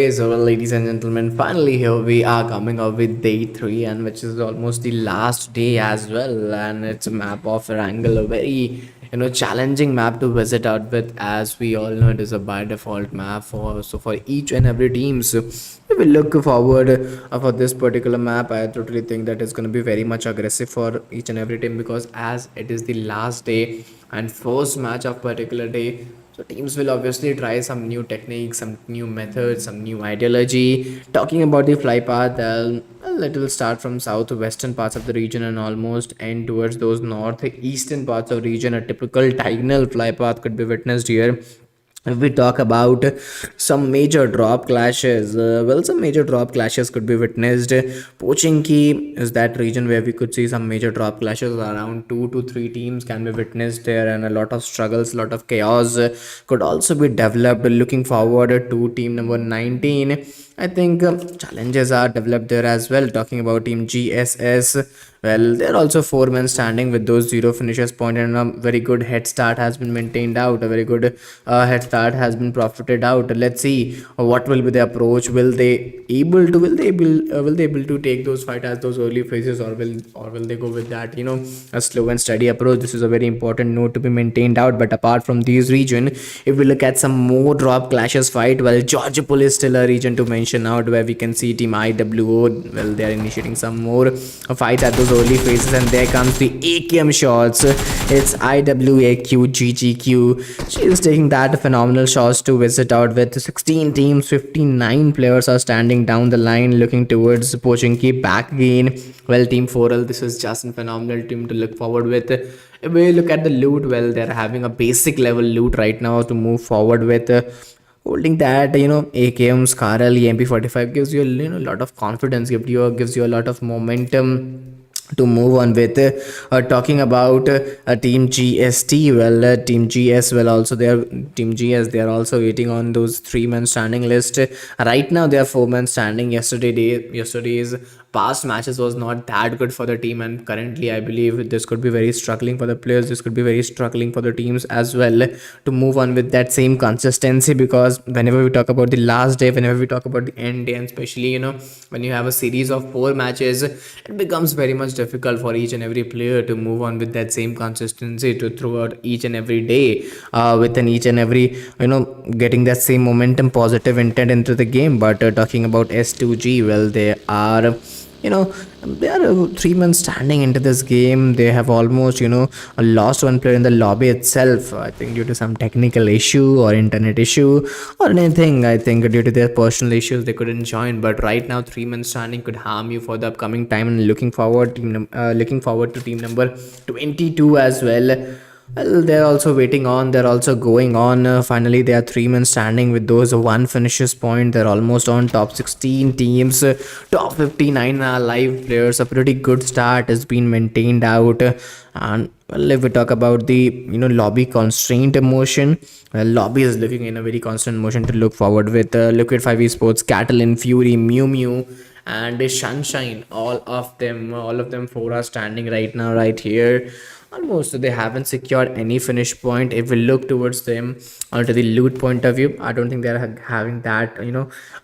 Anyways, well, ladies and gentlemen, finally here we are coming up with day 3, and which is almost the last day as well. And it's a map of Wrangle, a very challenging map to visit out with, as we all know it is a by default map for each and every team. So we will look forward for this particular map. I totally think that it's going to be very much aggressive for each and every team, because as it is the last day and first match of particular day, so teams will obviously try some new techniques, some new methods, some new ideology. Talking about the fly path, well, it will start from southwestern parts of the region and almost end towards those northeastern parts of the region. A typical diagonal fly path could be witnessed here. If we talk about some major drop clashes, well, some major drop clashes could be witnessed. Pochinki is that region where we could see some major drop clashes. Around 2 to 3 teams can be witnessed there, and a lot of struggles, a lot of chaos could also be developed. Looking forward to team number 19, I think challenges are developed there as well. Talking about team GSS, well, they're also 4 men standing with those 0 finishes point, and a very good head start has been maintained out. A very good head start has been profited out. Let's see what will be the approach. Will they able to take those fight as those early phases, or will they go with that a slow and steady approach? This is a very important note to be maintained out. But apart from these region, if we look at some more drop clashes fight, well, Georgopol is still a region to mention out, where we can see team IWO. Well, they are initiating some more fight at those early phases, and there comes the AKM shots. It's IWAQ GGQ. She is taking that phenomenal shots to visit out with 16 teams. 59 players are standing down the line looking towards Pochinki back again. Well, team 4L, this is just a phenomenal team to look forward with. If we look at the loot, well, they're having a basic level loot right now to move forward with. Holding that AKM Scarl EMP45 gives you a lot of confidence, gives you a lot of momentum to move on with. Talking about team GST, well, team GS, well, also their team GS, they are also waiting on those 3 men standing list. Right now they are 4 men standing. Yesterday's past matches was not that good for the team, and currently I believe this could be very struggling for the players. This could be very struggling for the teams as well to move on with that same consistency, because whenever we talk about the last day, whenever we talk about the end day, and especially when you have a series of 4 matches, it becomes very much difficult for each and every player to move on with that same consistency to throughout each and every day, within each and every getting that same momentum, positive intent into the game. But talking about S2G, well, they are they are 3 men standing into this game. They have almost lost 1 player in the lobby itself, I think due to some technical issue or internet issue or anything. I think due to their personal issues they couldn't join. But right now 3 men standing could harm you for the upcoming time, and looking forward to team number 22 as well. Well, they're also waiting on, they're also going on. Finally, they are 3 men standing with those 1 finishes point. They're almost on top 16 teams. Top 59 are live players. A pretty good start has been maintained out. And well, if we talk about the lobby constraint motion, well, lobby is looking in a very constant motion to look forward with. Liquid 5 esports, Catalin, Fury, Mew Mew, and Sunshine. All of them 4 are standing right now, right here. Almost they haven't secured any finish point. If we look towards them onto the loot point of view, I don't think they're having that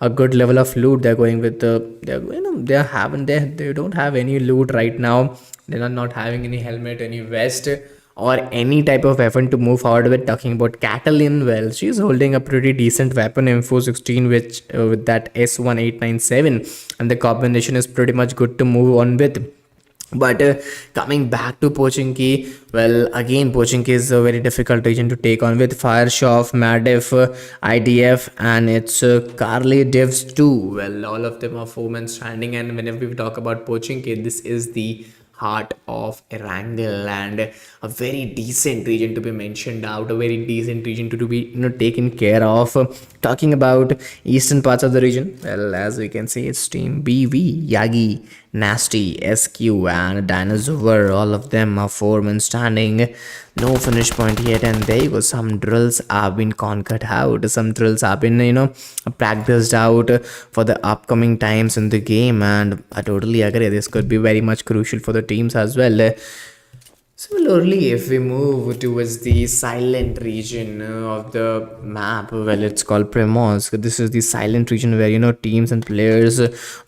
a good level of loot. They're going with they don't have any loot right now. They're not having any helmet, any vest, or any type of weapon to move forward with. Talking about Catalin, well, she's holding a pretty decent weapon, M416, which with that S1897, and the combination is pretty much good to move on with. But coming back to Pochinki, well, again, Pochinki is a very difficult region to take on with Fireshoff, Madef, IDF, and it's Carly Devs too. Well, all of them are 4 men standing, and whenever we talk about Pochinki, this is the heart of Erangel, and a very decent region to be mentioned out, a very decent region to be taken care of. Talking about eastern parts of the region, well, as we can see, it's team BV, Yagi, Nasty, SQ, and Dinosaur. All of them are 4 men standing. No finish point yet, and there you go. Some drills have been conquered out. Some drills have been practiced out for the upcoming times in the game, and I totally agree. This could be very much crucial for the teams as well. Similarly, if we move towards the silent region of the map, well, it's called Primorsk. This is the silent region where teams and players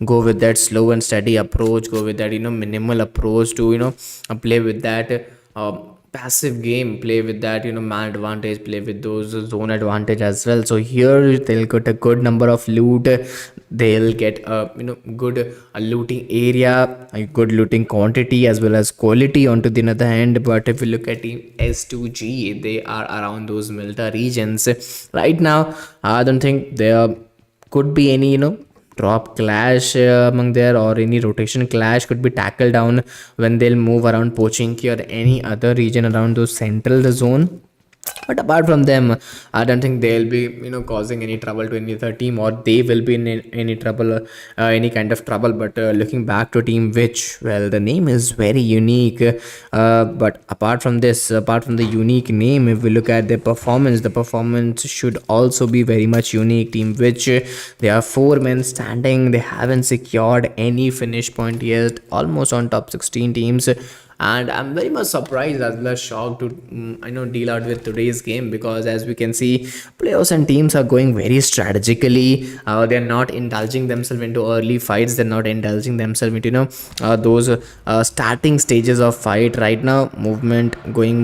go with that slow and steady approach, go with that minimal approach to play with that passive game, play with that man advantage, play with those zone advantage as well. So here they'll get a good number of loot, they'll get a good looting area, a good looting quantity as well as quality onto the other hand. But if you look at team S2G, they are around those Milta regions right now. I don't think there could be any drop clash among there, or any rotation clash could be tackled down when they'll move around Pochinki or any other region around those central zone. But apart from them, I don't think they'll be causing any trouble to any other team, or they will be in any trouble, any kind of trouble. But looking back to team which, well, the name is very unique, but apart from this, apart from the unique name, if we look at the performance should also be very much unique. Team which, they are four men standing, they haven't secured any finish point yet, almost on top 16 teams. And I'm very much surprised as well as shocked to deal out with today's game, because as we can see, players and teams are going very strategically. They're not indulging themselves into early fights, they're not indulging themselves into those starting stages of fight. Right now, taking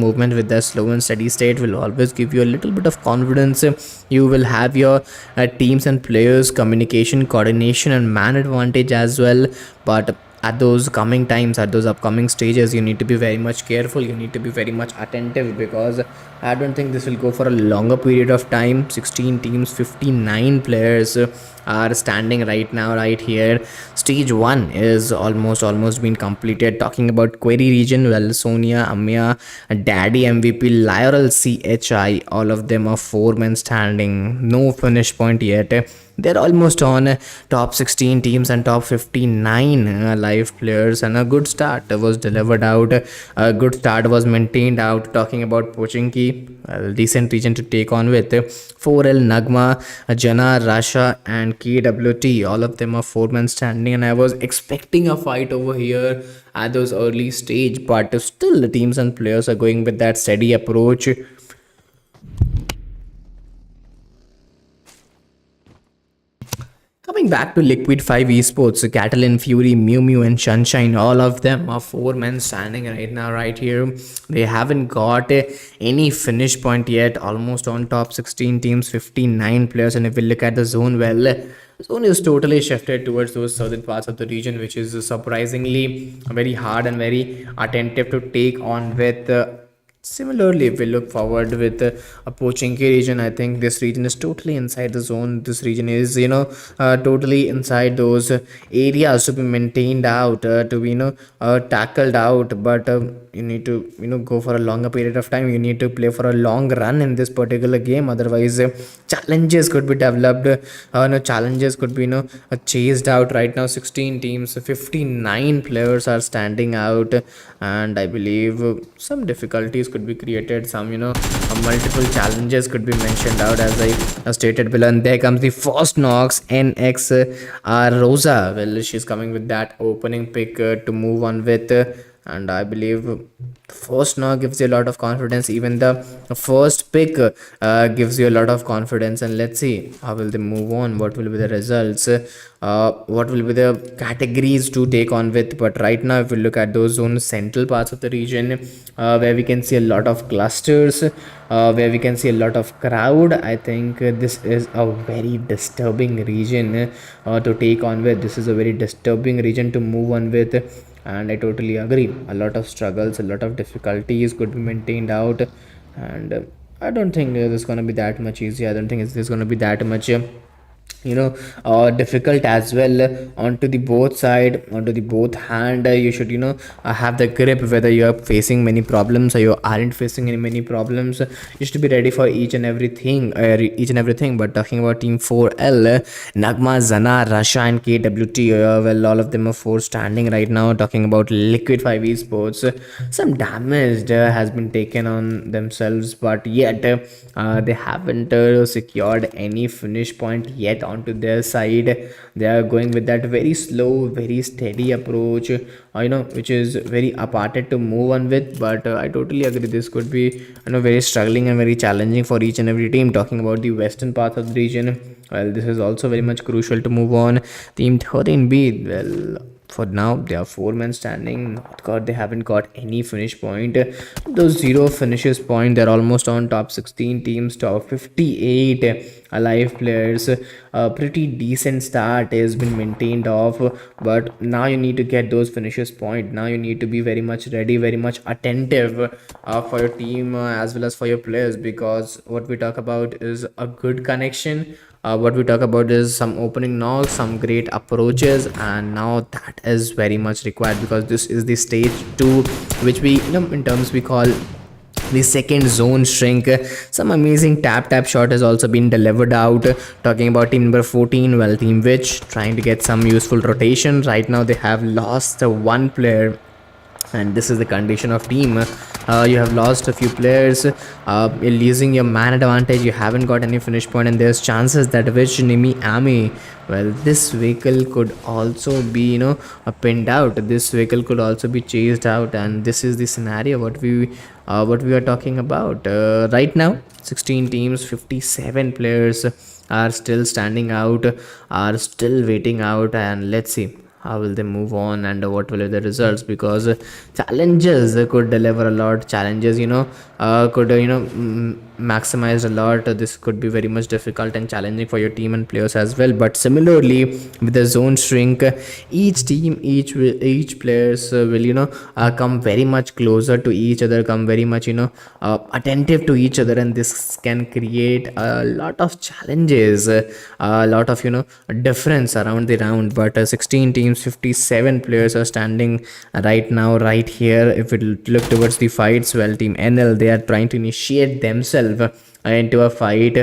movement with the slow and steady state will always give you a little bit of confidence. You will have your teams and players communication, coordination and man advantage as well. But at those coming times, at those upcoming stages, you need to be very much careful, you need to be very much attentive, because I don't think this will go for a longer period of time. 16 teams, 59 players are standing right now, right here. Stage 1 is almost been completed. Talking about query region, well, Sonia, Amya, Daddy MVP, Lyral, CHI, all of them are 4 men standing, no finish point yet. They're almost on top 16 teams and top 59 live players, and a good start was delivered out, a good start was maintained out. Talking about Pochinki, a decent region to take on with. 4L, Nagma, Jana, Rasha and KWT, all of them are 4 men standing, and I was expecting a fight over here at those early stage, but still the teams and players are going with that steady approach. Coming back to Liquid 5 eSports, Catalan, Fury, Mew Mew and Sunshine, all of them are 4 men standing right now, right here. They haven't got any finish point yet, almost on top 16 teams, 59 players. And if we look at the zone, well, the zone is totally shifted towards those southern parts of the region, which is surprisingly very hard and very attentive to take on with. Similarly, if we look forward with a Pochinki region, I think this region is totally inside the zone. This region is, totally inside those areas to be maintained out, to be, tackled out. But you need to, go for a longer period of time. You need to play for a long run in this particular game. Otherwise, challenges could be developed. No, challenges could be, chased out. Right now, 16 teams, 59 players are standing out, and I believe some difficulties could be created, some multiple challenges could be mentioned out, as I stated below. And there comes the first knocks, NX Rosa. Well, she's coming with that opening pick to move on with, and I believe the first knock gives you a lot of confidence. Even the first pick gives you a lot of confidence, and let's see how will they move on, what will be the results, what will be the categories to take on with. But right now, if we look at those zone central parts of the region, where we can see a lot of clusters, where we can see a lot of crowd, I think this is a very disturbing region to take on with. This is a very disturbing region to move on with, and I totally agree. A lot of struggles, a lot of difficulties could be maintained out, and I don't think it's gonna be that much easy. I don't think it's gonna be that much difficult as well. Onto the both side, onto the both hand, you should have the grip, whether you are facing many problems or you aren't facing any many problems. You should be ready for each and everything. But talking about team 4L, Nagma, Zana, Rasha and KWT, well, all of them are 4 standing right now. Talking about Liquid 5 esports, some damage has been taken on themselves, but yet they haven't secured any finish point yet onto their side. They are going with that very slow, very steady approach, which is very aparted to move on with. But I totally agree, this could be, very struggling and very challenging for each and every team. Talking about the western part of the region, well, this is also very much crucial to move on. Team 13B, well, for now they are 4 men standing. Not got, they haven't got any finish point. Those 0 finishes point, they're almost on top 16 teams, top 58 alive players. A pretty decent start has been maintained off, but now you need to get those finishes point. Now you need to be very much ready, very much attentive for your team, as well as for your players, because what we talk about is a good connection. What we talk about is some opening knocks, some great approaches, and now that is very much required, because this is the stage 2, which we, in terms we call the second zone shrink. Some amazing tap shot has also been delivered out. Talking about team number 14, well, Team Witch trying to get some useful rotation. Right now they have lost one player, and this is the condition of team. You have lost a few players, you're losing your man advantage, you haven't got any finish point, and there's chances that which Nimi Ami, well, this vehicle could also be, pinned out. This vehicle could also be chased out, and this is the scenario what we are talking about. Right now 16 teams, 57 players are still standing out, are still waiting out, and let's see how will they move on and what will be the results, because challenges could deliver a lot. Challenges, could, maximize a lot. This could be very much difficult and challenging for your team and players as well. But similarly, with the zone shrink, each team, each players will, come very much closer to each other, come very much, attentive to each other, and this can create a lot of challenges, a lot of, difference around the round. But 16 teams, 57 players are standing right now, right here. If we look towards the fights, well, Team NL, they are trying to initiate themselves into a fight,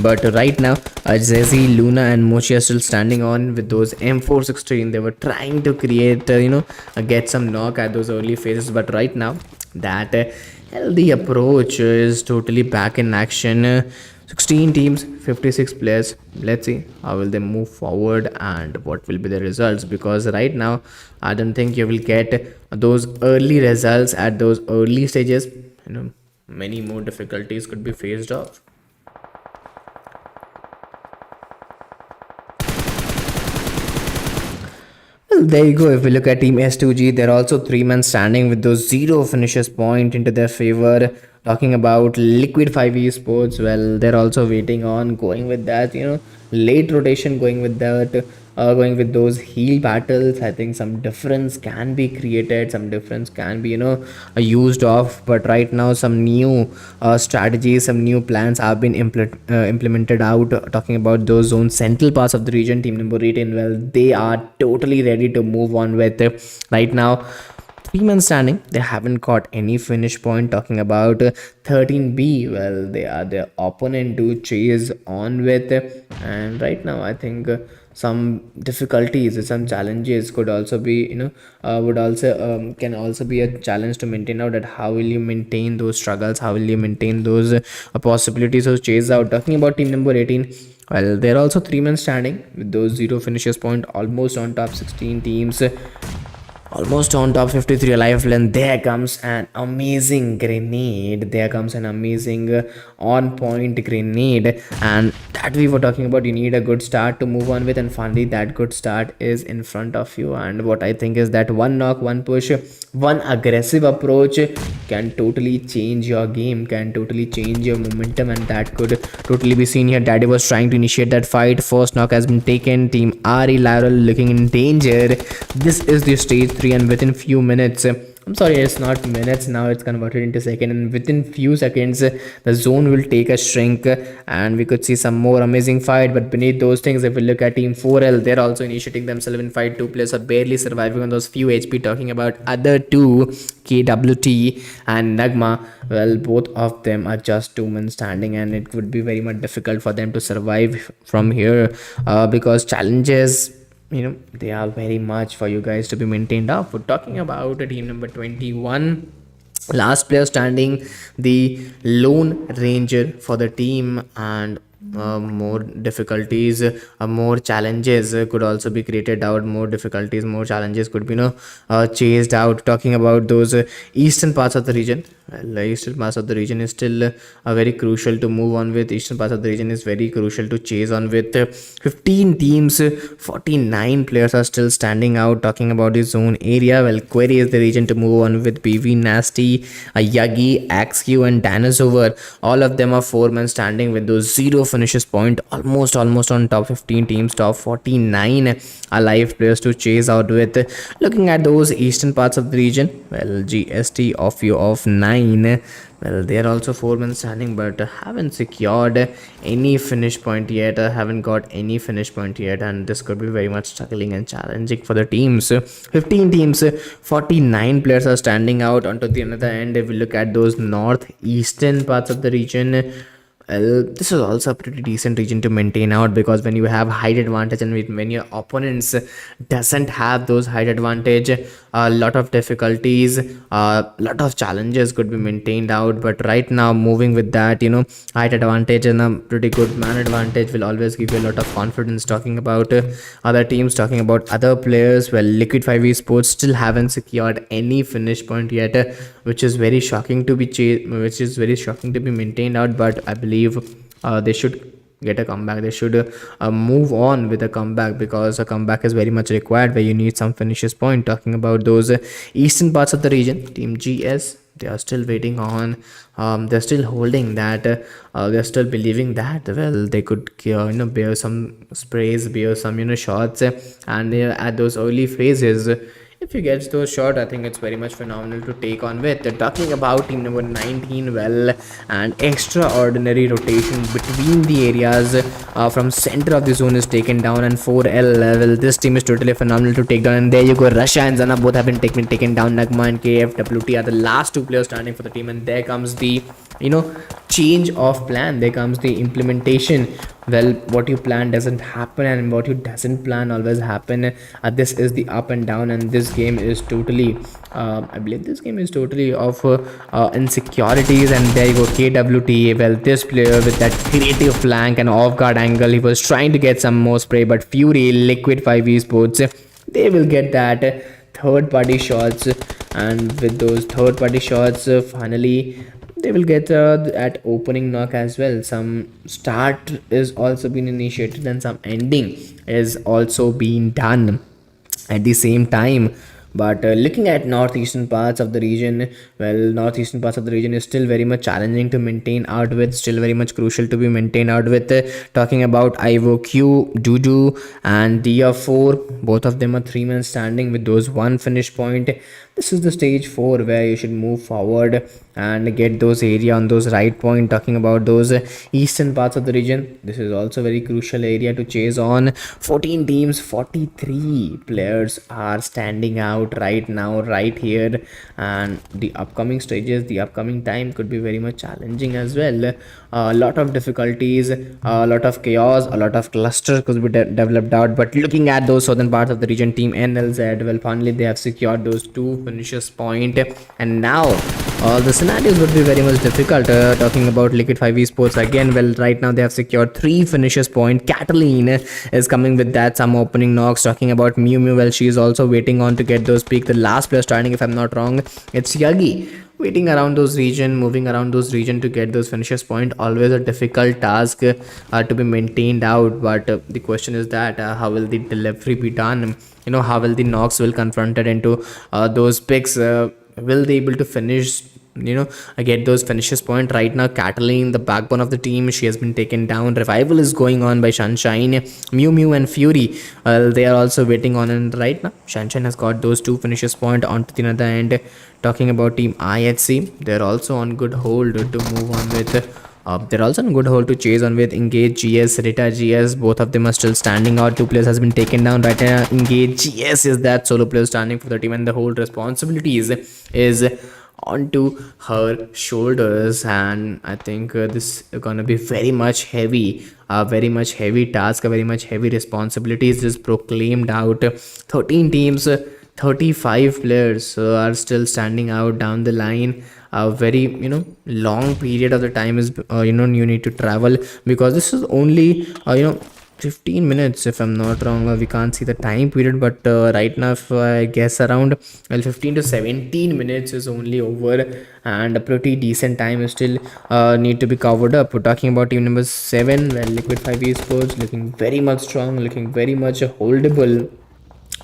but right now Zezi, Luna and Mochi are still standing on with those M416. They were trying to create, get some knock at those early phases, but right now that healthy approach is totally back in action. 16 teams, 56 players. Let's see how will they move forward and what will be the results, because right now I don't think you will get those early results at those early stages. Many more difficulties could be faced off. Well, there you go. If we look at Team S2G, they're also 3 men standing with those 0 finishes point into their favor. Talking about Liquid 5 eSports, well, they're also waiting on going with that, late rotation, going with that, going with those heal battles. I think some difference can be created, some difference can be, used off. But right now some new strategies, some new plans have been implemented out. Talking about those zone central parts of the region, team number 18, well, they are totally ready to move on with right now. 3 men standing, they haven't got any finish point. Talking about 13B, well, they are the opponent to chase on with, and right now I think some difficulties, some challenges could also be, would also can also be a challenge to maintain out. That how will you maintain those struggles, how will you maintain those possibilities of chase out. Talking about team number 18, well, they're also 3 men standing with those 0 finishes point, almost on top 16 teams, almost on top 53 alive. And there comes an amazing grenade, there comes an amazing on point grenade, and that we were talking about. You need a good start to move on with, and finally that good start is in front of you. And what I think is that one knock, one push, one aggressive approach can totally change your game, can totally change your momentum, and that could totally be seen here. Daddy was trying to initiate that fight. First knock has been taken. Team RE Lateral looking in danger. This is the stage 3, and within few minutes, I'm sorry, it's not minutes now, it's converted into second, and within few seconds the zone will take a shrink and we could see some more amazing fight. But beneath those things, if we look at team 4L, they're also initiating themselves in fight. 2 players are barely surviving on those few HP. Talking about other 2, KWT and Nagma, well, both of them are just 2 men standing, and it would be very much difficult for them to survive from here, because challenges, they are very much for you guys to be maintained up. We're talking about team number 21, last player standing, the lone ranger for the team, and more difficulties, more challenges could also be created out. More difficulties, more challenges could be, chased out. Talking about those eastern parts of the region, well, the eastern parts of the region is still very crucial to move on with. Eastern parts of the region is very crucial to chase on with. 15 teams, 49 players are still standing out. Talking about the zone area, well, Query is the region to move on with. PV Nasty, Yagi, XQ, and Dinosaur. All of them are 4 men standing with those 0 finishes point. Almost on top 15 teams, top 49 alive players to chase out with. Looking at those eastern parts of the region, well, GST of you of 9. Well, they are also 4 men standing, but haven't secured any finish point yet. Haven't got any finish point yet, and this could be very much struggling and challenging for the teams. 15 teams, 49 players are standing out. Onto the another end, if we look at those northeastern parts of the region, well, this is also a pretty decent region to maintain out, because when you have height advantage and when your opponents doesn't have those height advantage, a lot of difficulties, a lot of challenges could be maintained out. But right now, moving with that, height advantage and a pretty good man advantage will always give you a lot of confidence. Talking about other teams, talking about other players, well, Liquid 5 eSports still haven't secured any finish point yet, which is very shocking to be maintained out. But I believe they should get a comeback. They should move on with a comeback, because a comeback is very much required where you need some finishes point. Talking about those eastern parts of the region, Team GS, they are still waiting on, they're still holding that, they're still believing that, well, they could bear some sprays, bear some shots, and they're at those early phases. If you get those shot, I think it's very much phenomenal to take on with. Talking about team number 19, well, and extraordinary rotation between the areas, from center of the zone is taken down, and 4L level. This team is totally phenomenal to take down. And there you go, Russia and Zana both have been taken down. Nagma and KFWT are the last 2 players standing for the team, and there comes the change of plan. There comes the implementation. Well, what you plan doesn't happen, and what you doesn't plan always happen. This is the up and down, and this game is totally I believe this game is totally of insecurities. And there you go, KWT. Well, this player with that creative flank and off guard angle, he was trying to get some more spray, but Fury, Liquid 5 eSports, they will get that third party shots, and with those third party shots, finally they will get at opening knock as well. Some start is also been initiated, and some ending is also being done at the same time. But looking at northeastern parts of the region, well, northeastern parts of the region is still very much challenging to maintain out with, still very much crucial to be maintained out with. Talking about IVOQ, Juju, and DF4, both of them are 3 men standing with those 1 finish point. This is the stage 4 where you should move forward and get those area on those right point. Talking about those eastern parts of the region, this is also very crucial area to chase on. 14 teams, 43 players are standing out right now, right here, and the upcoming stages, the upcoming time could be very much challenging as well. A lot of difficulties, a lot of chaos, a lot of clusters could be developed out. But looking at those southern parts of the region, Team NLZ, well, finally they have secured those 2 finishes point, and now the scenarios would be very much difficult. Talking about Liquid 5 eSports again, well, right now they have secured 3 finishes point. Cataline is coming with that, some opening knocks. Talking about Mew Mew, well, she is also waiting on to get those peak. The last player starting, if I'm not wrong, it's Yagi, waiting around those region, moving around those region to get those finishes point. Always a difficult task to be maintained out. But the question is that how will the delivery be done? How will the knocks will confronted into those picks? Will they able to finish, get those finishes point? Right now, Cataline, the backbone of the team, she has been taken down. Revival is going on by Sunshine, Mew Mew, and Fury. They are also waiting on, and right now Sunshine has got those 2 finishes point. Onto the other end, talking about Team IHC, they're also on good hold to move on with. They're also on good hold to chase on with. Engage GS, Rita GS, both of them are still standing out. 2 players has been taken down. Right now, Engage GS is that solo player standing for the team, and the whole responsibilities is onto her shoulders. And I think this is gonna be very much heavy, very much heavy task, a very much heavy responsibilities is proclaimed out. 13 teams, 35 players are still standing out down the line. A very long period of the time is you need to travel, because this is only 15 minutes if I'm not wrong. We can't see the time period, but right now if I guess around, well, 15 to 17 minutes is only over, and a pretty decent time is still need to be covered up. We're talking about team number 7, well, Liquid 5 esports looking very much strong, looking very much holdable,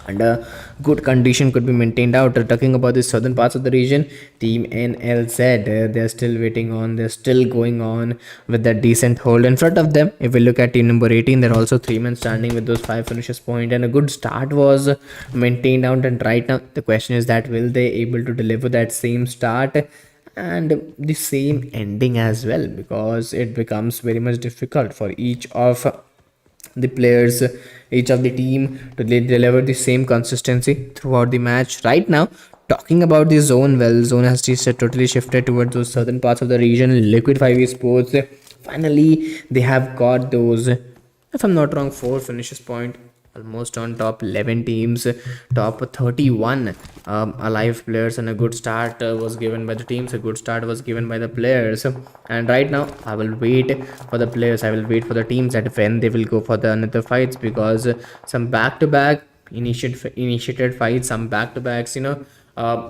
and a good condition could be maintained out. Talking about the southern parts of the region, team NLZ, they're still waiting on, they're still going on with that decent hold in front of them. If we look at team number 18, they're also 3 men standing with those 5 finishes point, and a good start was maintained out. And right now the question is that will they able to deliver that same start and the same ending as well, because it becomes very much difficult for each of the players, each of the team, to deliver the same consistency throughout the match. Right now, talking about the zone, well, zone has just totally shifted towards those southern parts of the region. Liquid 5 esports, finally they have got those, if I'm not wrong, 4 finishes point, almost on top 11 teams, top 31 alive players, and a good start was given by the teams, a good start was given by the players. And right now I will wait for the players, I will wait for the teams that when they will go for the another fights, because some back-to-back initiated fights, some back-to-backs,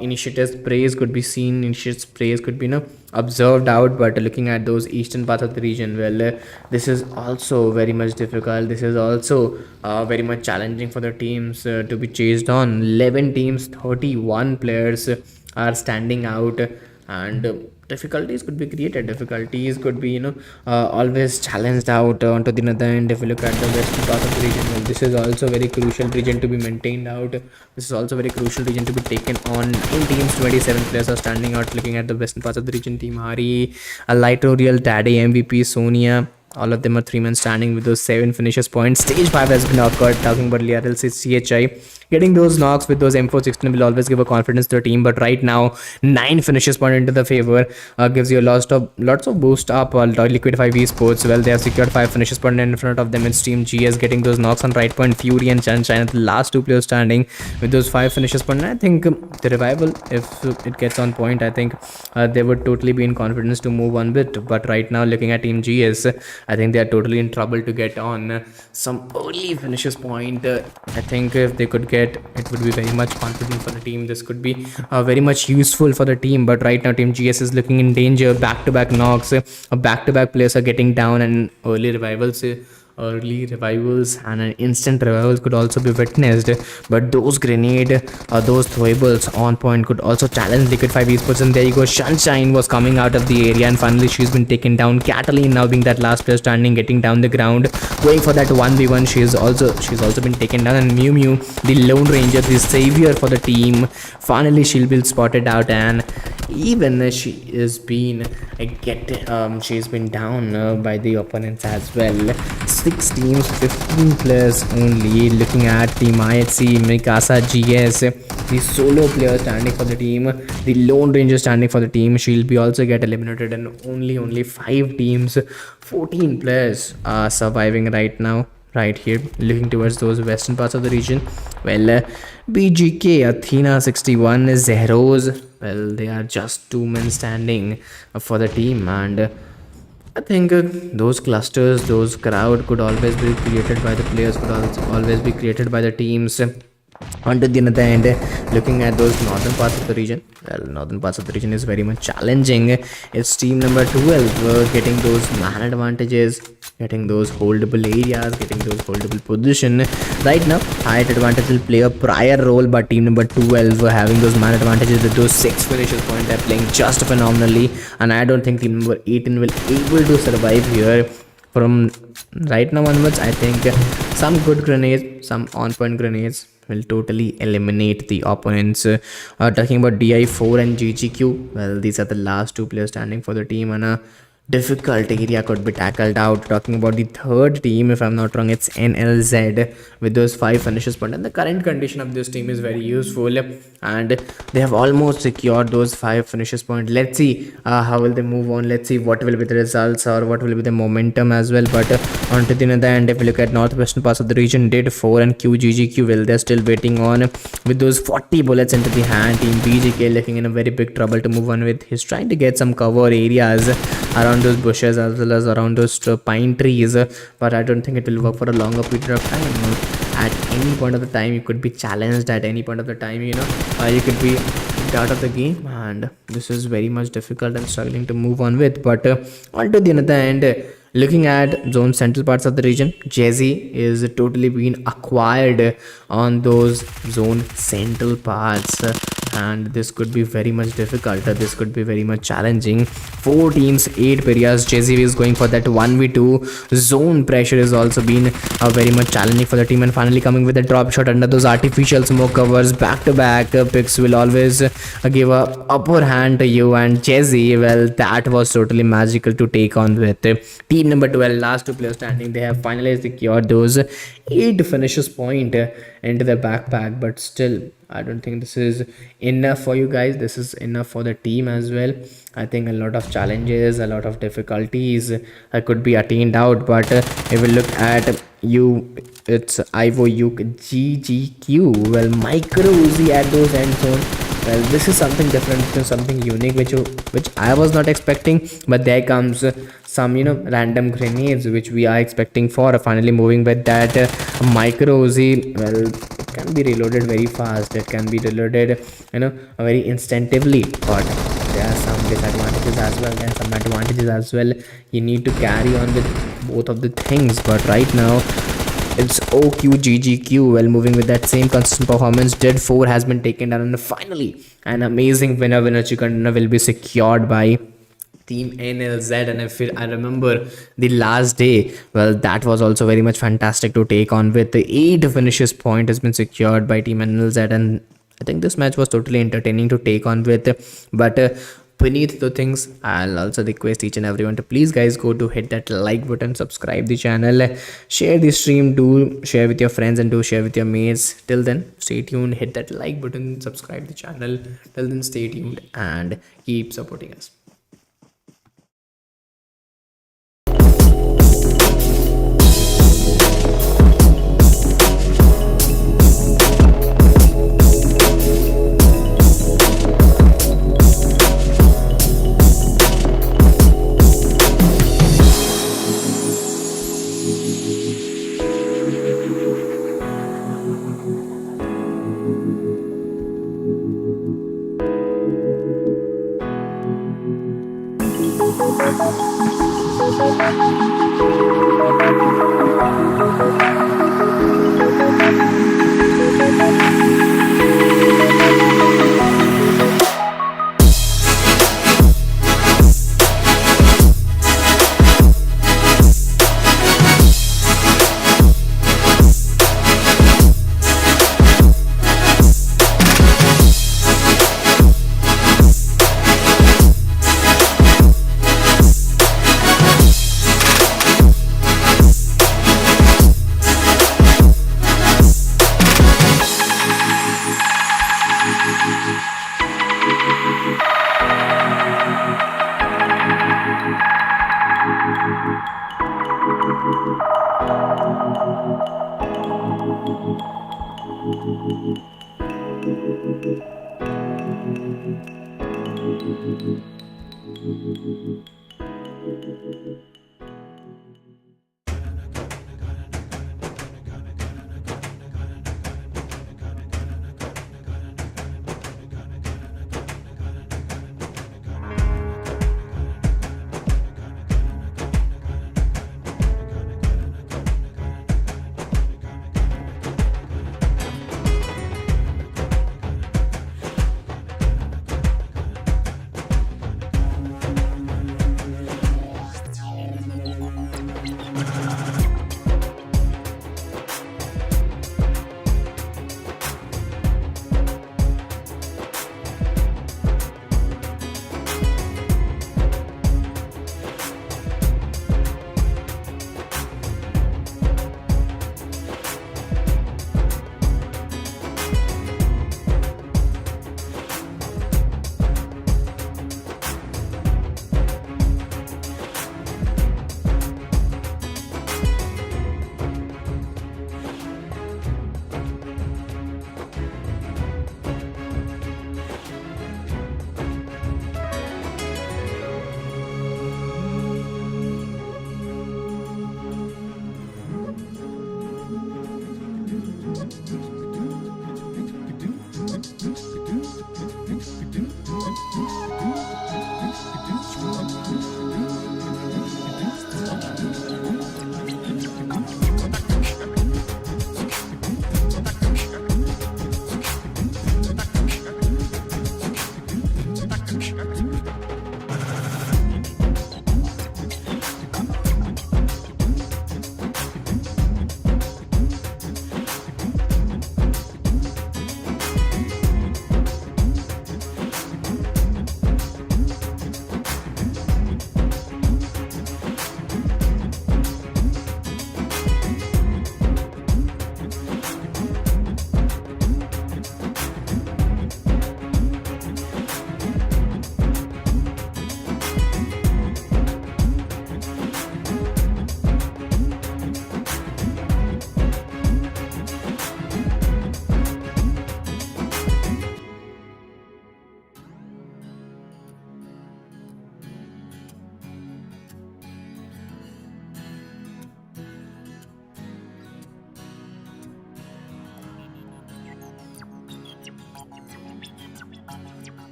initiative sprays could be seen, initiative sprays could be observed out. But looking at those eastern parts of the region, well, this is also very much difficult, this is also very much challenging for the teams to be chased on. 11 teams, 31 players are standing out, and difficulties could be created, difficulties could be always challenged out onto the other end. If you look at the western part of the region, well, this is also very crucial region to be maintained out, this is also very crucial region to be taken on. 9 teams, 27 players are standing out. Looking at the western parts of the region, team Hari, a light Oriel, Daddy, MVP, Sonia, all of them are 3 men standing with those 7 finishes points. Stage 5 has been occurred. Talking about LRLC CHI, getting those knocks with those M416 will always give a confidence to the team. But right now, 9 finishes point into the favor gives you lots of boost up. Liquid 5 esports, well, they have secured 5 finishes point in front of them. It's team GS getting those knocks on right point. Fury and Sunshine, the last 2 players standing with those 5 finishes point. And I think the revival, if it gets on point, I think they would totally be in confidence to move on bit. But right now, looking at team GS, I think they are totally in trouble to get on some early finishes point. I think if they could get, it would be very much confident for the team. This could be very much useful for the team. But right now, team GS is looking in danger. Back-to-back knocks, back-to-back players are getting down, and early revivals and an instant revivals could also be witnessed. But those grenade, those throwables on point could also challenge Liquid 5 esports. And there you go, Sunshine was coming out of the area, and finally she's been taken down. Cataline now being that last player standing, getting down the ground, going for that 1v1. She's also been taken down. And Mew Mew, the Lone Ranger, the savior for the team, finally she'll be spotted out, and even she is been she's been down by the opponents as well. 6 teams, 15 players only. Looking at team IHC, Mikasa GS, the solo player standing for the team, the Lone Ranger standing for the team, she'll be also get eliminated. And only 5 teams, 14 players are surviving right now, right here, looking towards those western parts of the region. Well, BGK, Athena 61, Zeros, well, they are just 2 men standing for the team. And I think those clusters, those crowd could always be created by the players, could also always be created by the teams. Onto the other end, looking at those northern parts of the region, well, northern parts of the region is very much challenging. It's team number 12 getting those man advantages, getting those holdable areas, getting those holdable position. Right now, height advantage will play a prior role, but team number 12 having those man advantages with those 6 finishes point, they're playing just phenomenally. And I don't think team number 18 will able to survive here. From right now onwards, I think some good grenades, some on-point grenades will totally eliminate the opponents. Talking about DI4 and GGQ, well, these are the last 2 players standing for the team. And difficult area could be tackled out. Talking about the third team, if I'm not wrong, it's NLZ with those 5 finishes point. And the current condition of this team is very useful, and they have almost secured those 5 finishes point. Let's see how will they move on. Let's see what will be the results or what will be the momentum as well. But on to the other end, if we look at northwestern parts of the region, did 4 and QGGQ, well, they're still waiting on with those 40 bullets into the hand. Team BGK looking in a very big trouble to move on with. He's trying to get some cover areas around those bushes as well as around those pine trees, but I don't think it will work for a longer period of time. At any point of the time you could be challenged, at any point of the time, you could be kicked out of the game, and this is very much difficult and struggling to move on with. But on to the other end, looking at zone central parts of the region, Jazzy is totally being acquired on those zone central parts, and this could be very much difficult. This could be very much challenging. 4 teams, 8 Perias. Jazzy is going for that 1v2. Zone pressure is also been very much challenging for the team, and finally coming with a drop shot under those artificial smoke covers. Back to back picks will always give a upper hand to you, and Jazzy, well, that was totally magical to take on with. Team number 12, last 2 players standing, they have finally secured those 8 finishes point into their backpack. But still, I don't think this is enough for you guys. This is enough for the team as well. I think a lot of challenges, a lot of difficulties could be attained out. But if we look at it's Ivo Yuk GGQ, well, micro Uzi at those end zone. Well, this is something different, something unique, which I was not expecting. But there comes some random grenades which we are expecting for. Finally moving with that micro Uzi. Well, it can be reloaded very fast, it can be reloaded very instinctively, but there are some disadvantages as well, there are some advantages as well. You need to carry on with both of the things. But right now it's OQGGQ, well, moving with that same consistent performance. Dead 4 has been taken down, and finally an amazing winner chicken dinner will be secured by Team NLZ. And if I remember the last day, well, that was also very much fantastic to take on with. The 8 finishes point has been secured by Team NLZ, and I think this match was totally entertaining to take on with. But beneath the things, I'll also request each and everyone to please guys go to hit that like button, subscribe the channel, share the stream, do share with your friends and do share with your mates. Till then, stay tuned, hit that like button, subscribe the channel. Till then, stay tuned and keep supporting us.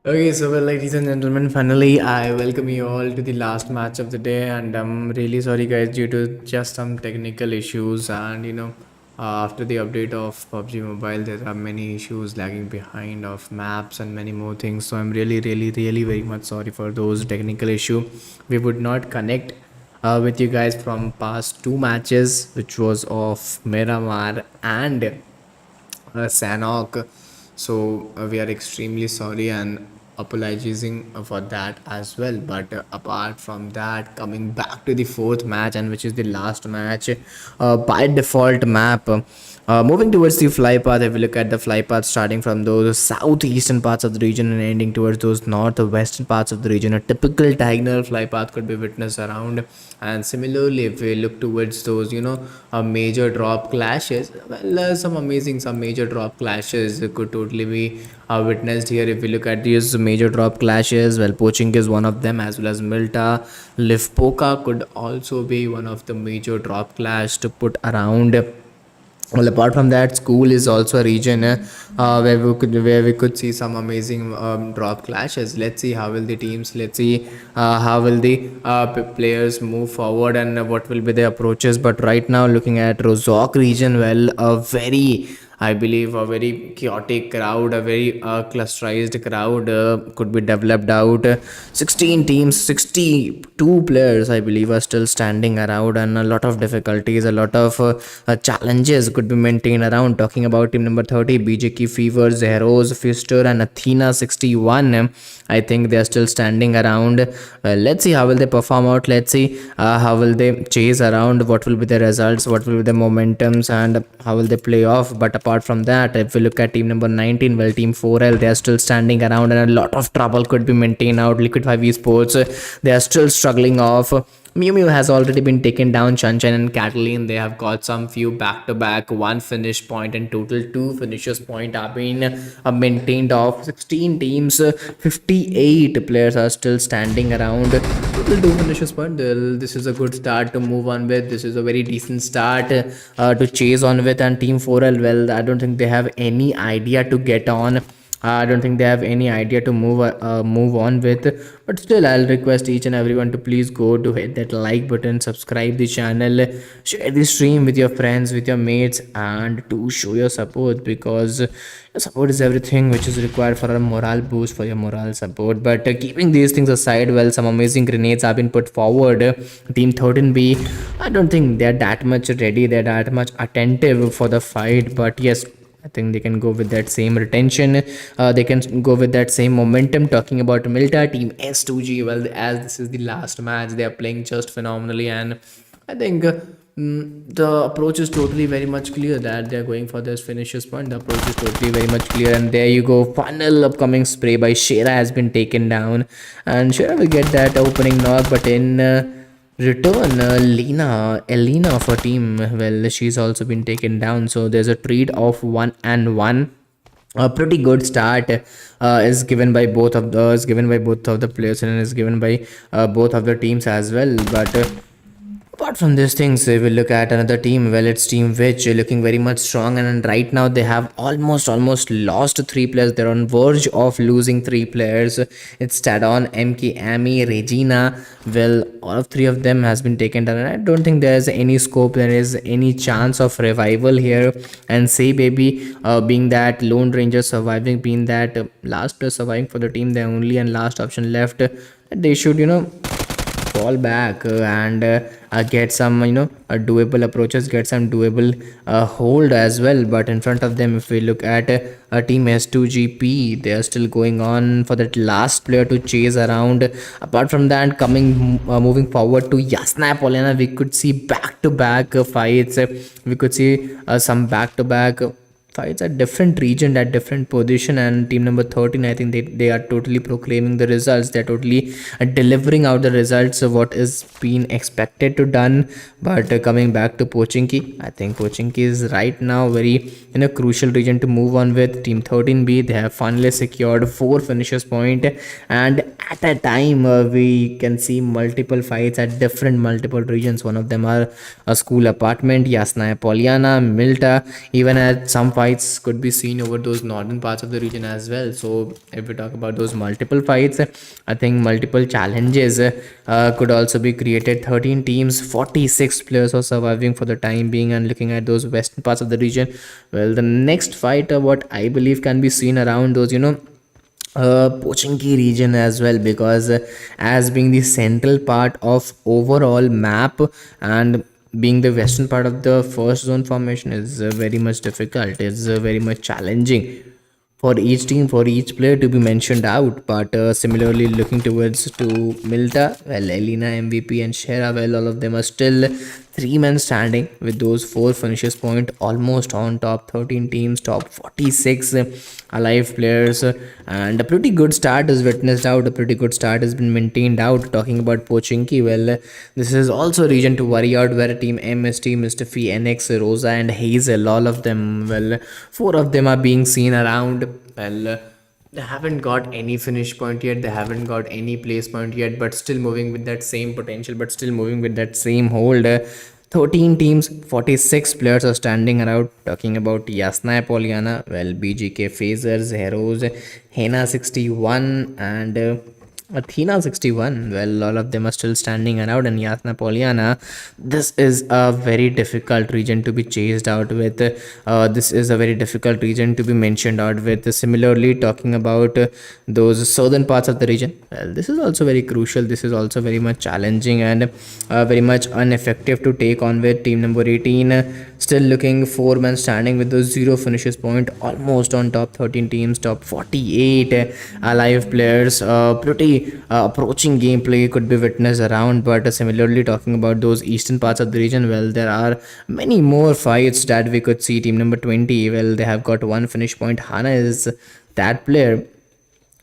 Okay, so well, ladies and gentlemen, finally I welcome you all to the last match of the day, and I'm really sorry, guys, due to just some technical issues, and after the update of PUBG Mobile, there are many issues lagging behind of maps and many more things. So I'm really, really, really very much sorry for those technical issue. We would not connect with you guys from past two matches, which was of Miramar and Sanok. So we are extremely sorry and apologizing for that as well. But apart from that, coming back to the fourth match, and which is the last match by default map. Moving towards the fly path, if we look at the fly path starting from those southeastern parts of the region and ending towards those northwestern parts of the region, a typical diagonal fly path could be witnessed around. And similarly, if we look towards those, major drop clashes, well, some major drop clashes could totally be witnessed here. If we look at these major drop clashes, well, poaching is one of them, as well as Milta. Livpoka could also be one of the major drop clash to put around. Well, apart from that, school is also a region where we could see some amazing drop clashes. Let's see how will the teams. Let's see how will the players move forward, and what will be their approaches. But right now, looking at Rozok region, well, a very, I believe, a very chaotic crowd, a very clusterized crowd could be developed out. 16 teams, 62 players, I believe, are still standing around, and a lot of difficulties, a lot of challenges could be maintained around. Talking about team number 30, BJK Fever, Zeros, Fister, and Athena 61. I think they are still standing around. Let's see how will they perform out. Let's see how will they chase around. What will be the results? What will be the momentums, and how will they play off? But apart from that, if we look at team number 19, well, team 4L, they are still standing around, and a lot of trouble could be maintained out. Liquid 5 eSports, they are still struggling off. Mew Mew has already been taken down. Sunshine and Cataline, they have got some few back-to-back, one finish point, and total two finishes point have been maintained off. 16 teams, 58 players are still standing around. Total two finishes point. Well, this is a good start to move on with. This is a very decent start to chase on with. And Team 4L, well, I don't think they have any idea to get on. I don't think they have any idea to move on with. But still, I'll request each and everyone to please go to hit that like button, subscribe the channel, share the stream with your friends, with your mates, and to show your support, because your support is everything which is required for a morale boost, for your morale support. But keeping these things aside, well, some amazing grenades have been put forward. Team 13B, I don't think they're that much ready, they're that much attentive for the fight, but yes, I think they can go with that same retention. They can go with that same momentum. Talking about Milta, team S2G, well, as this is the last match, they are playing just phenomenally, and I think the approach is totally very much clear that they are going for this finishes point. The approach is totally very much clear, and there you go. Final upcoming spray by Shera has been taken down, and Shera will get that opening knock, but in return, Elena of her team, well, she's also been taken down. So there's a trade of 1-1. A pretty good start is given by both of those, given by both of the players, and is given by both of the teams as well. But apart from these things, if we look at another team, well, it's Team Which looking very much strong, and right now they have almost lost three players. They're on verge of losing three players. It's Tadon, MK, Amy, Regina. Well, all of three of them has been taken down, and I don't think there's any scope, there is any chance of revival here. And Say Baby, being that Lone Ranger surviving, being that last player surviving for the team, the only and last option left, they should fall back and get some doable approaches, get some doable hold as well. But in front of them, if we look at a team S2GP, they are still going on for that last player to chase around. Apart from that, moving forward to Yasna Poliana, we could see back-to-back fights. We could see some back-to-back fights at different region, at different position. And team number 13, I think they are totally proclaiming the results. They're totally delivering out the results of what is being expected to done. But coming back to Pochinki, I think Pochinki is right now very in a crucial region to move on with. Team 13B, they have finally secured 4 finishes point, and at a time we can see multiple fights at multiple regions. One of them are a school apartment, Yasnaya Poliana, Milta, even at some fight fights could be seen over those northern parts of the region as well. So if we talk about those multiple fights, I think multiple challenges could also be created. 13 teams, 46 players are surviving for the time being. And looking at those western parts of the region, well, the next fight, what I believe can be seen around those, Pochinki region as well, because as being the central part of overall map and being the western part of the first zone formation is very much difficult. It's very much challenging for each team, for each player to be mentioned out. But similarly, looking towards to Milta, well, Elena, MVP, and Shera, well, all of them are still three men standing with those four finishes point, almost on top. 13 teams, top 46 alive players, and a pretty good start is witnessed out. A pretty good start has been maintained out. Talking about Pochinki, well, this is also a region to worry out, where team MST, Mr. Fee, NX, Rosa, and Hazel, all of them, well, four of them are being seen around. Well, they haven't got any finish point yet, they haven't got any place point yet, but still moving with that same potential, but still moving with that same hold. 13 teams, 46 players are standing around. Talking about Yasna Poliana, well, BGK, Phasers, Heroes, Hena 61, and Athena 61, well, all of them are still standing around. And Yasna Poliana, this is a very difficult region to be chased out with. This is a very difficult region to be mentioned out with. Similarly, talking about those southern parts of the region, well, this is also very crucial. This is also very much challenging and very much ineffective to take on with. Team number 18 still looking four men standing with those zero finishes point, almost on top. 13 teams, top 48 alive players. Pretty approaching gameplay could be witnessed around. But similarly, talking about those eastern parts of the region, well, there are many more fights that we could see. Team number 20, well, they have got one finish point. Hana is that player.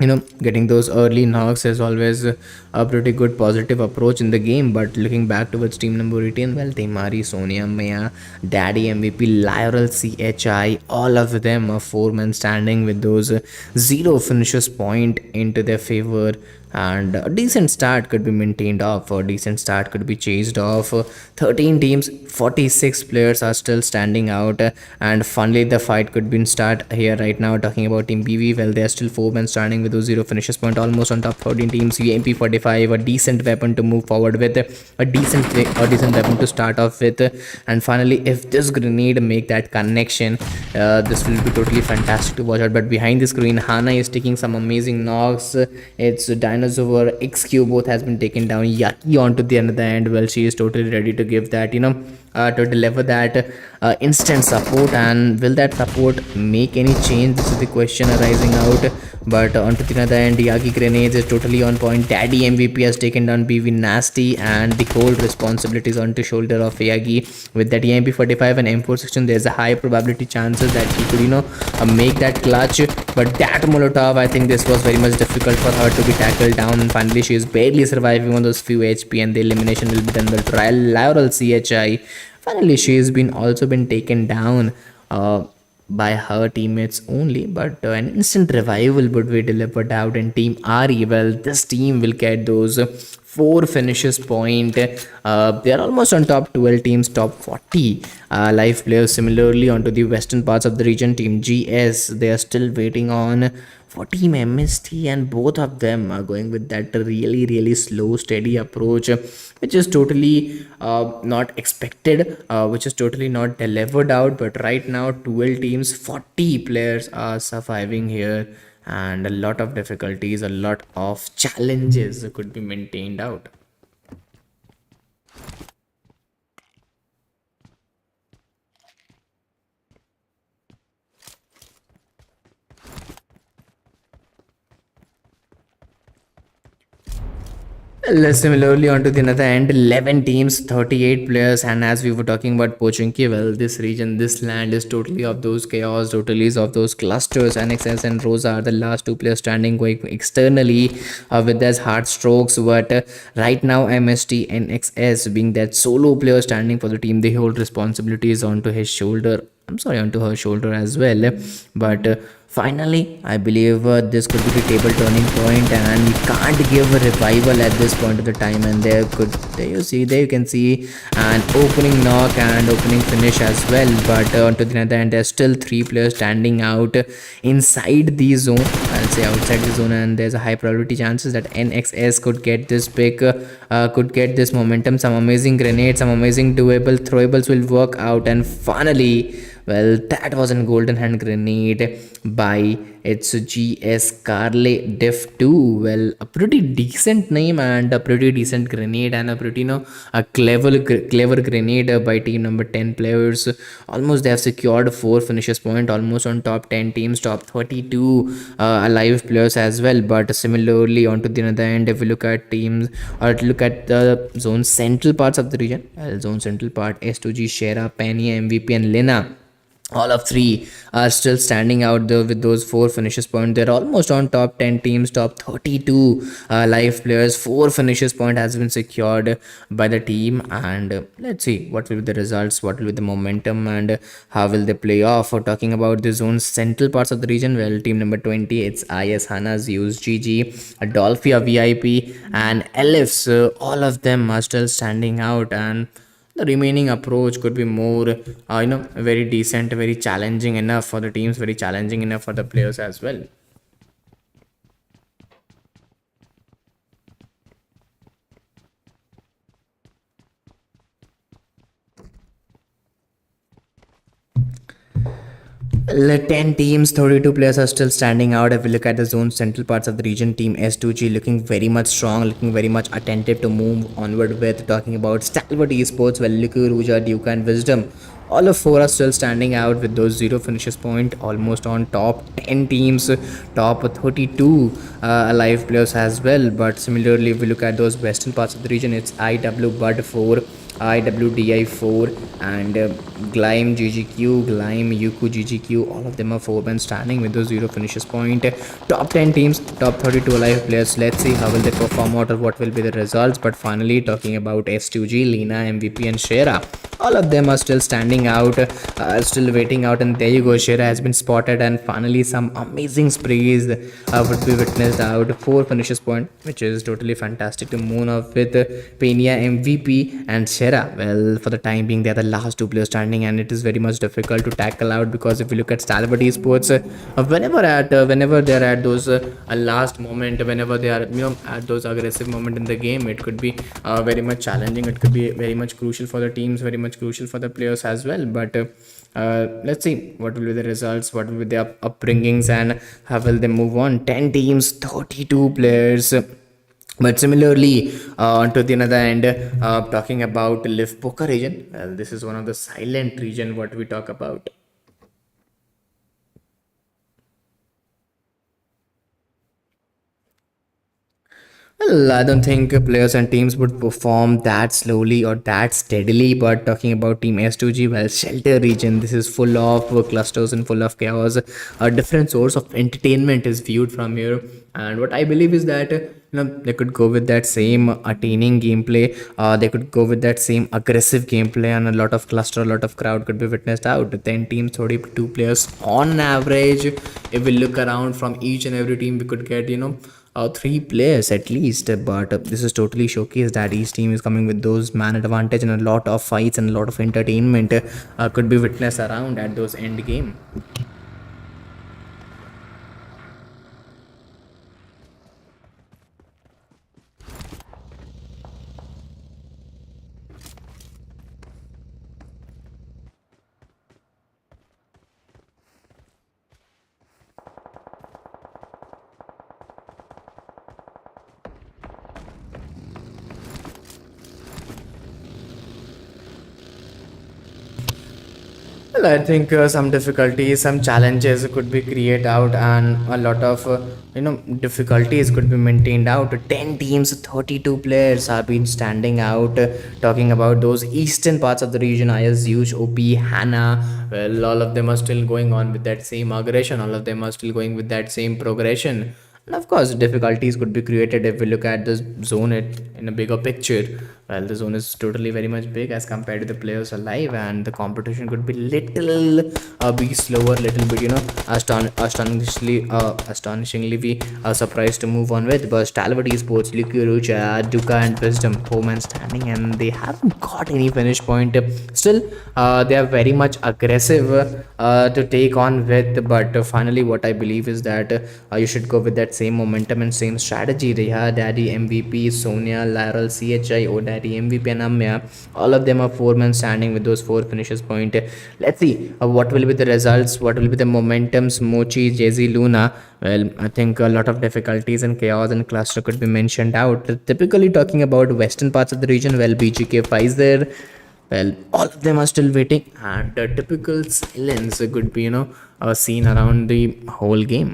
Getting those early knocks is always a pretty good positive approach in the game. But looking back towards team number 18, well, Temari, Sonia, Maya, Daddy, MVP, Lyral, CHI, all of them are four men standing with those zero finishes point into their favor. And a decent start could be maintained off, or a decent start could be chased off. 13 teams, 46 players are still standing out. And finally, the fight could be start here right now. Talking about team BV, well, they are still four men standing with those zero finishes point, almost on top. 13 teams, UMP 45, a decent weapon to move forward with, a decent weapon to start off with. And finally, if this grenade make that connection, this will be totally fantastic to watch out. But behind the screen, Hana is taking some amazing knocks. It's Dinosaur XQ, both has been taken down. Yaki onto the other end, well, she is totally ready to give that, to deliver that instant support. And will that support make any change? This is the question arising out. But onto the other end, Yaki grenades is totally on point. Daddy MVP has taken down BV Nasty, and the cold responsibilities onto shoulder of Yagi. With that EMP 45 and M4 section, there's a high probability chances that he could make that clutch. But that Molotov, I think this was very much difficult for her to be tackled down. And finally, she is barely surviving on those few HP, and the elimination will be done by trial Laurel CHI. Finally, she has also been taken down by her teammates only. But an instant revival would be delivered out in team RE. Well, this team will get those four finishes point. They are almost on top. 12 teams, top 40 live players. Similarly, onto the western parts of the region, team GS, they are still waiting on for team MST, and both of them are going with that really slow steady approach, which is totally not expected, which is totally not delivered out. But right now, 12 teams, 40 players are surviving here, and a lot of difficulties, a lot of challenges could be maintained out. Well, similarly, onto the another end, 11 teams, 38 players. And as we were talking about Pochinki, well, this region, this land is totally of those chaos, totally of those clusters. NXS and Rosa are the last two players standing going externally with their hard strokes. But right now, MST NXS being that solo player standing for the team, they hold responsibilities onto his shoulder. I'm sorry, onto her shoulder as well. But Finally, I believe this could be the table turning point, and you can't give a revival at this point of the time. And there you can see an opening knock and opening finish as well. But onto the other end, there's still three players standing out inside the zone. I'll say outside the zone, and there's a high probability chances that NXS could get this pick, could get this momentum. Some amazing grenades, some amazing doable throwables will work out, and finally. Well, that was a golden hand grenade by its GS Carly Diff 2. Well, a pretty decent name and a pretty decent grenade, and a pretty, a clever grenade by team number 10 players. Almost they have secured 4 finishes point, almost on top 10 teams, top 32 alive players as well. But similarly, onto the other end, if we look at teams or look at the zone central parts of the region, zone central part, S2G, Shera, Pania, MVP, and Lena, all of three are still standing out there with those 4 finishes point. They're almost on top 10 teams, top 32 live players. 4 finishes point has been secured by the team, and let's see what will be the results, what will be the momentum, and how will they play off. For talking about the zone central parts of the region, well, team number 20, it's IS, Hana, Zeus, GG, Adolphia, VIP, and Elifs. All of them are still standing out, and the remaining approach could be more very decent, very challenging enough for the teams, very challenging enough for the players as well. Well, 10 teams, 32 players are still standing out. If we look at the zone central parts of the region, team S2G looking very much strong, looking very much attentive to move onward with. Talking about STALWART eSports, well, Liku, Ruja, Duke, and Wisdom, all of 4 are still standing out with those 0 finishes point, almost on top 10 teams, top 32 alive players as well. But similarly, if we look at those western parts of the region, it's IW Bud 4, IWDI4, and Glime GGQ, Glime Yuku GGQ. All of them are 4 men standing with those 0 finishes point. Top 10 teams, top 32 alive players. Let's see how will they perform out or what will be the results. But finally, talking about S2G, Lena, MVP, and Shera, all of them are still standing out, still waiting out. And there you go, Shera has been spotted, and finally some amazing sprays would be witnessed out. 4 finishes point, which is totally fantastic to moon off with Penia, MVP, and Shera. Well, for the time being, they are the last 2 players standing, and it is very much difficult to tackle out, because if you look at STALWART eSports, whenever they are at those last moment, whenever they are at those aggressive moment in the game, it could be very much challenging. It could be very much crucial for the teams, very much crucial for the players as well. But let's see what will be the results, what will be their upbringings, and how will they move on. 10 teams, 32 players. But similarly, onto the another end, talking about Live Poker region, this is one of the silent region what we talk about. Well, I don't think players and teams would perform that slowly or that steadily. But talking about Team S2G, well, Shelter region, this is full of clusters and full of chaos. A different source of entertainment is viewed from here. And what I believe is that they could go with that same attaining gameplay. They could go with that same aggressive gameplay, and a lot of cluster, a lot of crowd could be witnessed out. 10 teams, 32 players on average. If we look around from each and every team, we could get 3 players at least. But this is totally showcased that each team is coming with those man advantage, and a lot of fights and a lot of entertainment could be witnessed around at those end game. Well, I think some difficulties, some challenges could be created out, and a lot of difficulties could be maintained out. 10 teams, 32 players have been standing out. Talking about those eastern parts of the region, IS, Huge, OP, Hannah. Well, all of them are still going on with that same aggression. All of them are still going with that same progression. And of course, difficulties could be created if we look at the zone. in a bigger picture, well, the zone is totally very much big as compared to the players alive, and the competition could be little be slower, little bit, astonishingly we are surprised to move on with. But STALWART eSports, Lukurucha, Duka, and Wisdom, home and standing, and they haven't got any finish point. Still, they are very much aggressive to take on with. But finally, what I believe is that you should go with that same momentum and same strategy. Reha, Daddy, MVP, Sonia, Laral, CHI, Daddy, MVP, and Amya, all of them are four men standing with those four finishes point. Let's see what will be the results, what will be the momentums. Mochi, Jay-Z, Luna, well, I think a lot of difficulties and chaos and cluster could be mentioned out. Typically talking about western parts of the region, well, BGK, Pfizer, well, all of them are still waiting, and typical silence could be, seen around the whole game.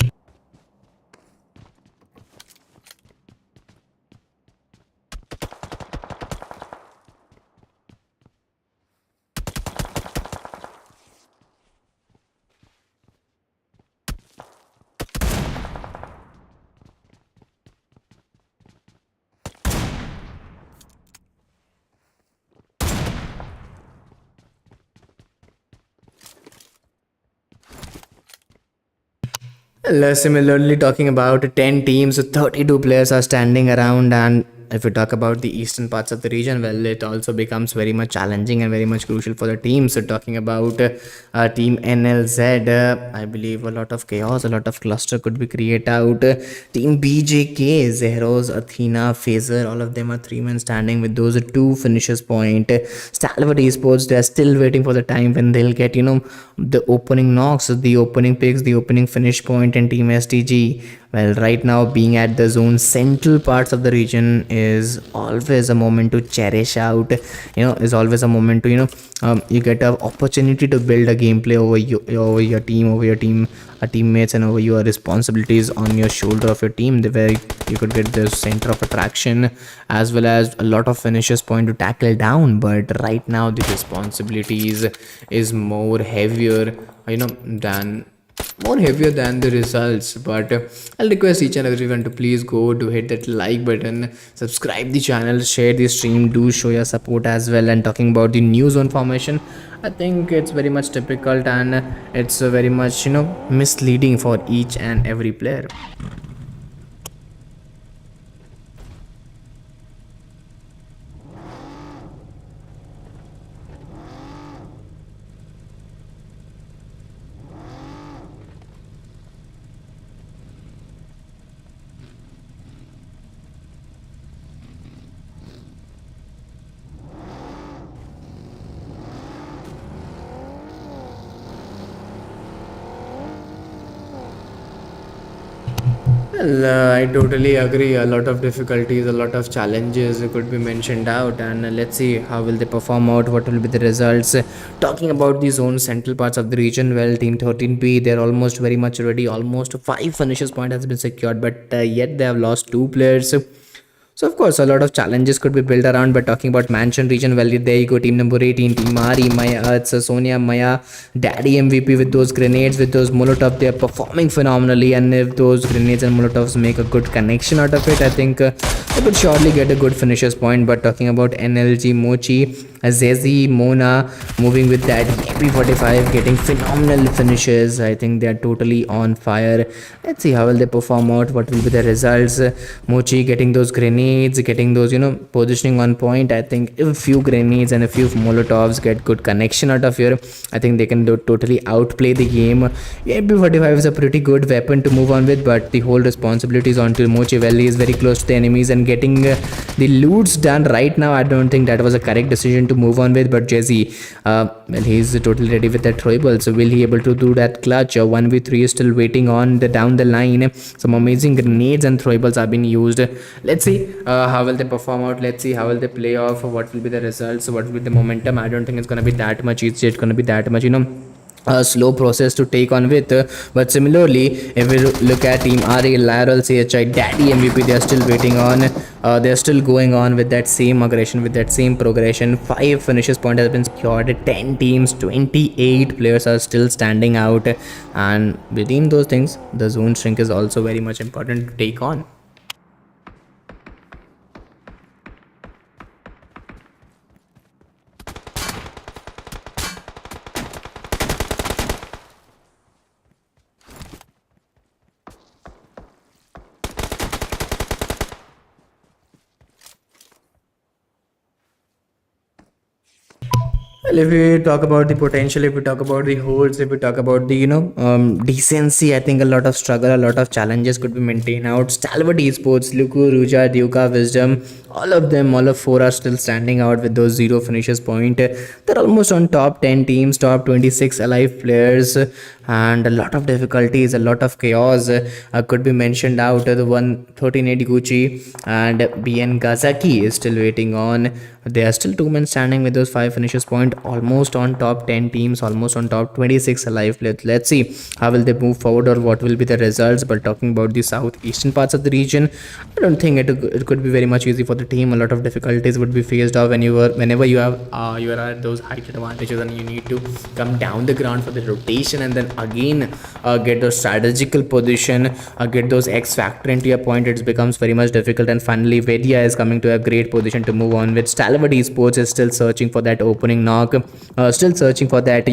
Well, similarly, talking about 10 teams, 32 players are standing around. And if we talk about the eastern parts of the region, well, it also becomes very much challenging and very much crucial for the teams. So, talking about Team NLZ, I believe a lot of chaos, a lot of cluster could be created out. Team BJK, Zehros, Athena, Phaser, all of them are three men standing with those two finishes point. STALWART Esports, they are still waiting for the time when they'll get, the opening knocks, the opening picks, the opening finish point. And Team STG, well, right now being at the zone central parts of the region is always a moment to cherish out. Is always a moment to, you get an opportunity to build a gameplay over your team, over your teammates, and over your responsibilities on your shoulder of your team, where you could get the center of attraction as well as a lot of finishes point to tackle down. But right now the responsibilities is more heavier, than the results. But I'll request each and everyone to please go to hit that like button, subscribe the channel, share the stream, do show your support as well. And talking about the new zone formation, I think it's very much difficult, and it's very much misleading for each and every player. Well, I totally agree. A lot of difficulties, a lot of challenges could be mentioned out, and let's see how will they perform out. What will be the results? Talking about the zone central parts of the region, well, Team 13B, they're almost very much ready. Almost five finishes point has been secured, but yet they have lost two players. So of course, a lot of challenges could be built around. But talking about Mansion region, well, there you go, team number 18, Team Mari, Maya, it's Sonia, Maya, Daddy MVP with those grenades, with those Molotov, they are performing phenomenally. And if those grenades and Molotovs make a good connection out of it, I think they could surely get a good finisher's point. But talking about NLG, Mochi, Zezi, Mona, moving with that MP45, getting phenomenal finishes. I think they are totally on fire. Let's see how will they perform out. What will be the results? Mochi getting those grenades, getting those, positioning on point. I think if a few grenades and a few Molotovs get good connection out of here, I think they can totally outplay the game. MP45 is a pretty good weapon to move on with, but the whole responsibility is onto Mochi. Well, he is very close to the enemies and getting the loots done right now. I don't think that was a correct decision to move on with. But Jesse, well, he's totally ready with that Troibal. So will he able to do that clutch? 1v3 is still waiting on the down the line. Some amazing grenades and Troibals are being used. Let's see how will they perform out. Let's see how will they play off. What will be the results? What will be the momentum? I don't think it's going to be that much easy. It's going to be that much, a slow process to take on with. But similarly, if we look at Team RA, Lateral, CHI, Daddy MVP, they are still waiting on. They are still going on with that same aggression, with that same progression. 5 finishes point has been secured. 10 teams, 28 players are still standing out. And between those things, the zone shrink is also very much important to take on. Well, if we talk about the potential, if we talk about the holes, if we talk about the decency, I think a lot of struggle, a lot of challenges could be maintained out. Stalwart Esports, Luku, Ruja, Duka, Wisdom, all of them, all of four are still standing out with those zero finishes point. They're almost on top 10 teams, top 26 alive players, and a lot of difficulties, a lot of chaos could be mentioned out. The 113 Gucci and BN Gazaki is still waiting on. They are still two men standing with those five finishes point, almost on top 10 teams, almost on top 26 alive players. Let's see how will they move forward or what will be the results. But talking about the southeastern parts of the region, I don't think it could be very much easy for the team. A lot of difficulties would be faced off whenever you are at those height advantages and you need to come down the ground for the rotation and then again get those strategical position, get those X factor into your point. It becomes very much difficult. And finally, Vedia is coming to a great position to move on with. Stalwart Esports is still searching for that opening knock, still searching for that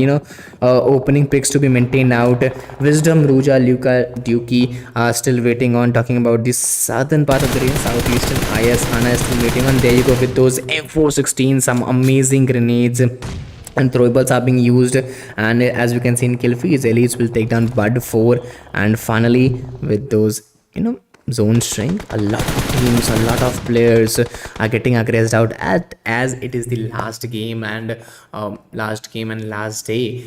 opening picks to be maintained out. Wisdom, Ruja, Luka, Dukey are still waiting on. Talking about the southern part of the region, southeastern, IS Hana is still waiting on. There you go with those M416, some amazing grenades and throwables are being used. And as we can see in kill feeds, elites will take down Bud 4. And finally, with those zone shrink, a lot of teams, a lot of players are getting aggressed out as it is the last game and last day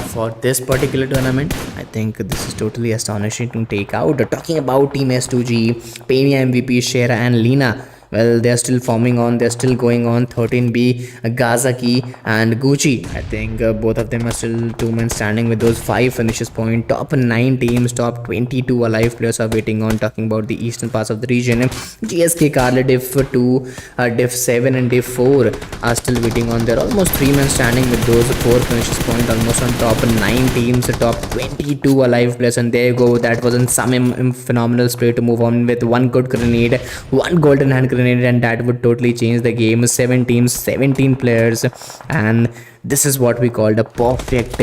for this particular tournament. I think this is totally astonishing to take out. Talking about team S2G, Penia MVP, Shera and Lina, well, they're still forming on, they're still going on. 13B, Gazaki and Gucci, I think both of them are still two men standing with those 5 finishes point. Top 9 teams, top 22 alive players are waiting on. Talking about the eastern parts of the region, GSK, Carla, Div 2, Div 7 and Div 4 are still waiting on. They're almost 3 men standing with those 4 finishes point, almost on top 9 teams, top 22 alive players. And there you go, that was some phenomenal spray to move on with. One good grenade, one golden hand grenade, and that would totally change the game. 7 teams, 17 players, and this is what we called a perfect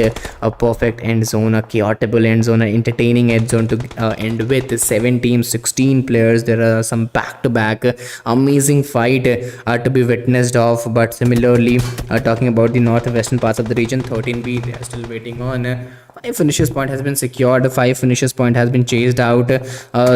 end zone, a chaotable end zone, an entertaining end zone to end with. 7 teams, 16 players. There are some back-to-back amazing fight to be witnessed of. But similarly, talking about the northwestern parts of the region, 13B, they are still waiting on. 5 finishes point has been secured, 5 finishes point has been chased out.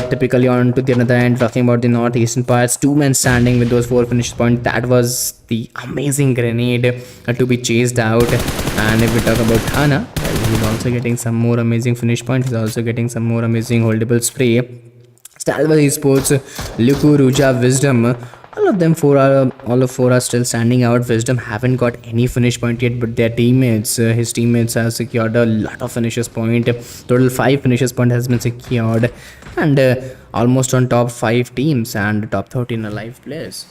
Typically on to the another end, talking about the northeastern parts, 2 men standing with those 4 finishes point. That was the amazing grenade to be chased out. And if we talk about Hana, well, he's also getting some more amazing finish point. He's also getting some more amazing holdable spray. Stalwart Esports, Luku, Ruja, Wisdom, all of four are still standing out. Wisdom haven't got any finish point yet, but their teammates, his teammates, have secured a lot of finishes point. Total 5 finishes point has been secured, and almost on top 5 teams and top 13 alive players.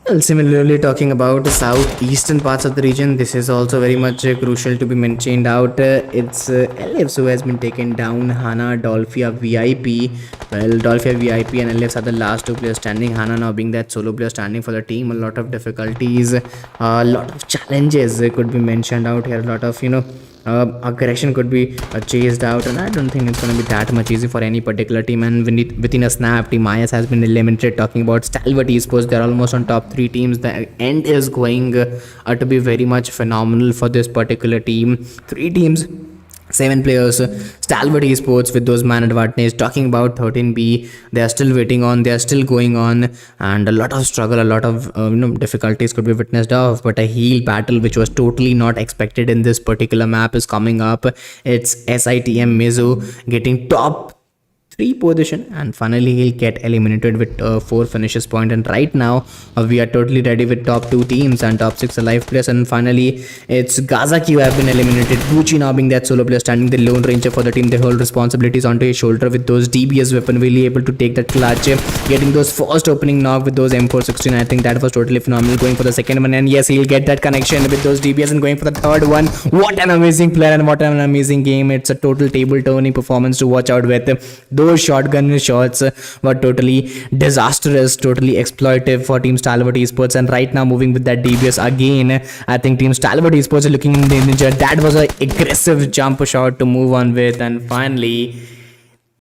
Well, similarly, talking about the southeastern parts of the region, this is also very much crucial to be mentioned out. It's LFs who has been taken down. Hana, Dolphia, VIP. Well, Dolphia, VIP and LFs are the last 2 players standing. Hana now being that solo player standing for the team. A lot of difficulties, a lot of challenges could be mentioned out here. A lot of, aggression could be chased out, and I don't think it's going to be that much easy for any particular team. And within a snap, Team IS has been eliminated. Talking about Stalwart Esports, they're almost on top 3 teams. The end is going to be very much phenomenal for this particular team. 3 teams, 7 players. Stalwart Esports with those man advantage. Talking about 13B, they are still waiting on, they are still going on, and a lot of struggle, a lot of difficulties could be witnessed of. But a heal battle which was totally not expected in this particular map is coming up. It's SITM Mizu getting top 3 position, and finally he'll get eliminated with 4 finishes point. And right now we are totally ready with top 2 teams and top 6 alive players. And finally it's Gazaki who have been eliminated. Gucci now being that solo player standing the lone ranger for the team. They hold responsibilities onto his shoulder with those DBS weapon, really able to take that clutch, getting those first opening knock with those M416. I think that was totally phenomenal. Going for the second one, and yes, he'll get that connection with those DBS, and going for the third one. What an amazing player and what an amazing game. It's a total table turning performance to watch out with. Those shotgun shots were totally disastrous, totally exploitive for Team Stalwart Esports. And right now moving with that DBS again, I think Team Stalwart Esports are looking in danger. That was an aggressive jump shot to move on with. And finally